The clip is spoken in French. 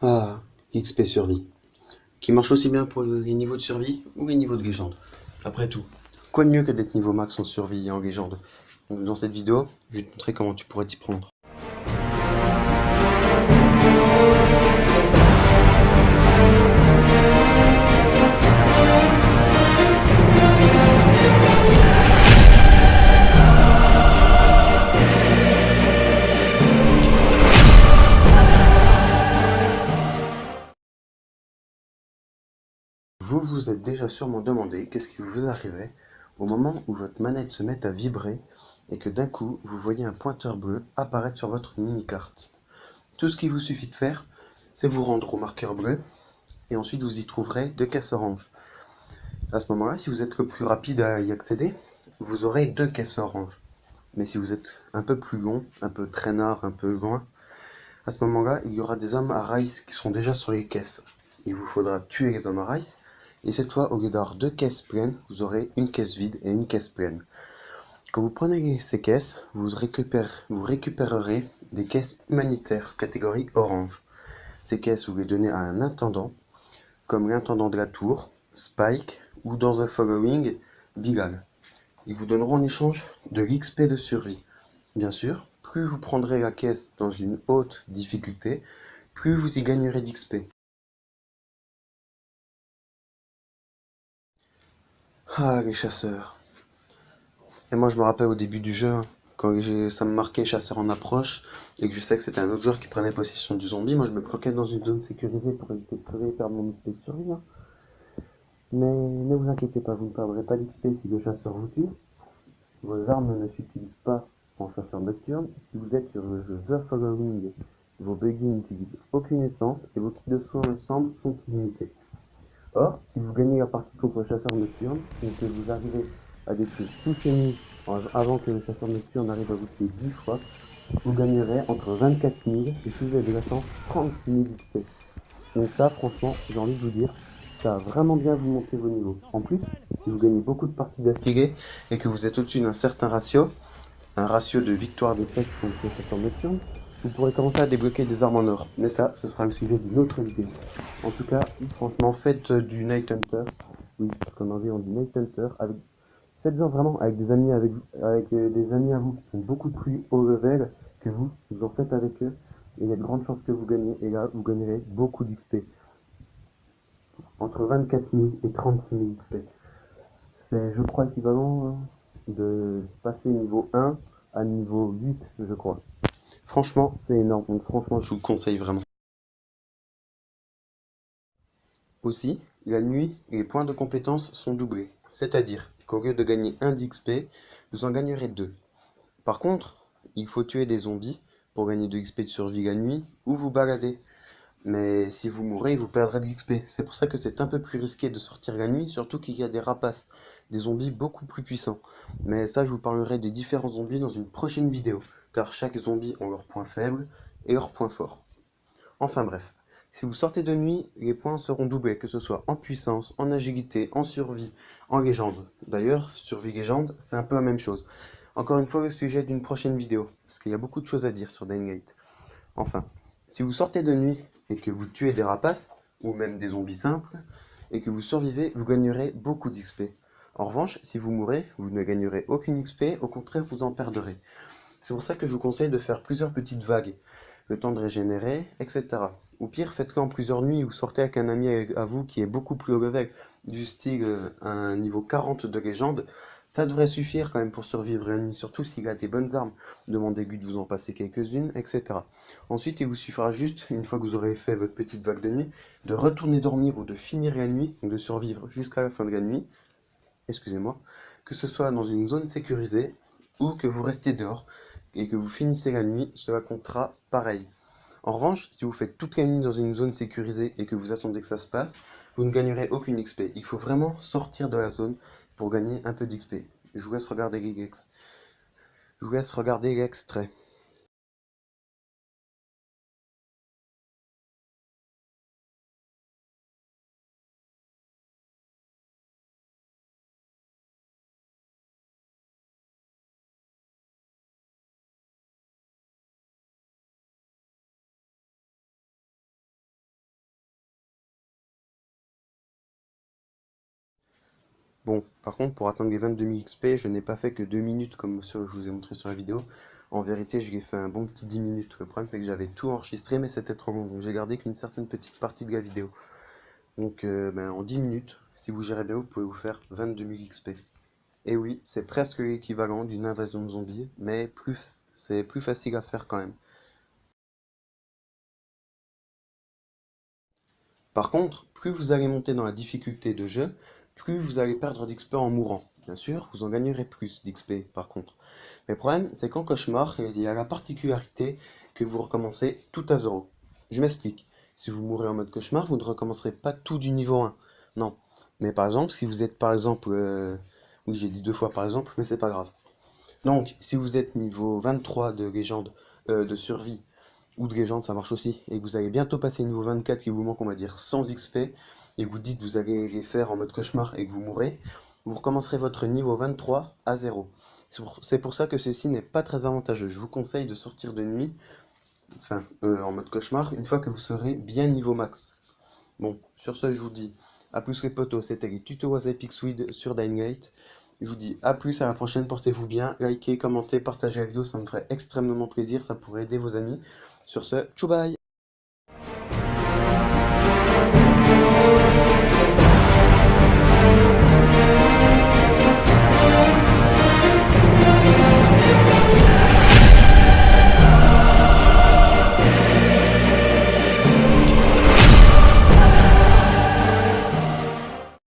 Ah, XP survie, qui marche aussi bien pour les niveaux de survie ou les niveaux de légende. Après tout, quoi de mieux que d'être niveau max en survie et en légende? Donc dans cette vidéo, je vais te montrer comment tu pourrais t'y prendre. Vous vous êtes déjà sûrement demandé qu'est-ce qui vous arrivait au moment où votre manette se met à vibrer et que d'un coup vous voyez un pointeur bleu apparaître sur votre mini-carte. Tout ce qu'il vous suffit de faire, c'est vous rendre au marqueur bleu et ensuite vous y trouverez deux caisses oranges. À ce moment-là, si vous êtes le plus rapide à y accéder, vous aurez deux caisses oranges. Mais si vous êtes un peu plus long, un peu traînard, un peu loin, à ce moment-là, il y aura des hommes à rice qui sont déjà sur les caisses. Il vous faudra tuer les hommes à rice, et cette fois, au lieu d'avoir deux caisses pleines, vous aurez une caisse vide et une caisse pleine. Quand vous prenez ces caisses, vous récupérerez des caisses humanitaires, catégorie orange. Ces caisses, vous les donnez à un intendant, comme l'intendant de la tour, Spike, ou dans The Following, Bilal. Ils vous donneront en échange de l'XP de survie. Bien sûr, plus vous prendrez la caisse dans une haute difficulté, plus vous y gagnerez d'XP. Ah, les chasseurs. Et moi je me rappelle au début du jeu, quand ça me marquait chasseur en approche, et que je sais que c'était un autre joueur qui prenait possession du zombie, moi je me bloquais dans une zone sécurisée pour éviter de crever et perdre mon XP de survie. Mais ne vous inquiétez pas, vous ne perdrez pas d'XP si le chasseur vous tue. Vos armes ne s'utilisent pas en chasseur nocturne. Si vous êtes sur le jeu The Following, vos buggy n'utilisent aucune essence et vos kits de soins ensemble sont illimités. Or, si vous gagnez la partie contre le chasseur nocturne, et que vous arrivez à détruire tous ces ennemis avant que le chasseur nocturne arrive à vous tuer 10 fois, vous gagnerez entre 24 000 et si vous avez de la chance, 36 000 XP. Donc ça, franchement, j'ai envie de vous dire, ça va vraiment bien vous monter vos niveaux. En plus, si vous gagnez beaucoup de parties d'affilée et que vous êtes au-dessus d'un certain ratio, un ratio de victoire-défaite contre le chasseur nocturne, vous pourrez commencer à débloquer des armes en or. Mais ça, ce sera le sujet d'une autre vidéo. En tout cas, franchement, faites du Night Hunter. Oui, parce qu'en anglais on dit Night Hunter. Faites-en vraiment avec des amis avec des amis à vous qui sont beaucoup plus haut level que vous. Vous en faites avec eux. Et il y a de grandes chances que vous gagnez. Et là, vous gagnerez beaucoup d'XP. Entre 24 000 et 36 000 XP. C'est, je crois, équivalent de passer niveau 1 à niveau 8, je crois. Franchement, c'est énorme. Donc, franchement, je vous le conseille vraiment. Aussi, la nuit, les points de compétence sont doublés. C'est-à-dire qu'au lieu de gagner 1 d'XP, vous en gagnerez 2. Par contre, il faut tuer des zombies pour gagner de l'XP de survie la nuit ou vous balader. Mais si vous mourrez, vous perdrez de l'XP. C'est pour ça que c'est un peu plus risqué de sortir la nuit, surtout qu'il y a des rapaces, des zombies beaucoup plus puissants. Mais ça, je vous parlerai des différents zombies dans une prochaine vidéo, car chaque zombie ont leurs points faibles et leurs points forts. Enfin bref, si vous sortez de nuit, les points seront doublés, que ce soit en puissance, en agilité, en survie, en légende. D'ailleurs, survie légende, c'est un peu la même chose. Encore une fois, le sujet d'une prochaine vidéo, parce qu'il y a beaucoup de choses à dire sur Dying Light. Enfin, si vous sortez de nuit et que vous tuez des rapaces, ou même des zombies simples, et que vous survivez, vous gagnerez beaucoup d'XP. En revanche, si vous mourrez, vous ne gagnerez aucune XP, au contraire, vous en perdrez. C'est pour ça que je vous conseille de faire plusieurs petites vagues, le temps de régénérer, etc. Ou pire, faites-le en plusieurs nuits, ou sortez avec un ami à vous qui est beaucoup plus haut level, du style un niveau 40 de légende. Ça devrait suffire quand même pour survivre la nuit, surtout s'il a des bonnes armes. Demandez-lui de vous en passer quelques-unes, etc. Ensuite, il vous suffira juste, une fois que vous aurez fait votre petite vague de nuit, de retourner dormir ou de finir la nuit, donc de survivre jusqu'à la fin de la nuit, excusez-moi, que ce soit dans une zone sécurisée ou que vous restiez dehors et que vous finissez la nuit, cela comptera pareil. En revanche, si vous faites toute la nuit dans une zone sécurisée et que vous attendez que ça se passe, vous ne gagnerez aucune XP. Il faut vraiment sortir de la zone pour gagner un peu d'XP. Je vous laisse regarder l'extrait. Bon, par contre, pour atteindre les 22 000 XP, je n'ai pas fait que 2 minutes comme je vous ai montré sur la vidéo. En vérité, je l'ai fait un bon petit 10 minutes. Le problème, c'est que j'avais tout enregistré, mais c'était trop long. Donc, j'ai gardé qu'une certaine petite partie de la vidéo. Donc, en 10 minutes, si vous gérez bien, vous pouvez vous faire 22 000 XP. Et oui, c'est presque l'équivalent d'une invasion de zombies, mais c'est plus facile à faire quand même. Par contre, plus vous allez monter dans la difficulté de jeu, plus vous allez perdre d'XP en mourant. Bien sûr, vous en gagnerez plus d'XP par contre. Mais le problème, c'est qu'en cauchemar, il y a la particularité que vous recommencez tout à zéro. Je m'explique. Si vous mourrez en mode cauchemar, vous ne recommencerez pas tout du niveau 1. Non. Mais par exemple, si vous êtes par exemple... Oui, j'ai dit 2 fois par exemple, mais c'est pas grave. Donc, si vous êtes niveau 23 de légende, de survie, ou de légende, ça marche aussi, et que vous allez bientôt passer niveau 24, il vous manque, on va dire, 100 XP, et que vous dites que vous allez les faire en mode cauchemar et que vous mourrez, vous recommencerez votre niveau 23 à 0. C'est pour ça que ceci n'est pas très avantageux. Je vous conseille de sortir de nuit, enfin, en mode cauchemar, une fois que vous serez bien niveau max. Bon, sur ce, je vous dis à plus les potos, c'était les tutos Was Epic Swede sur Dying Light. Je vous dis à plus, à la prochaine, portez-vous bien, likez, commentez, partagez la vidéo, ça me ferait extrêmement plaisir, ça pourrait aider vos amis. Sur ce, tchou bye!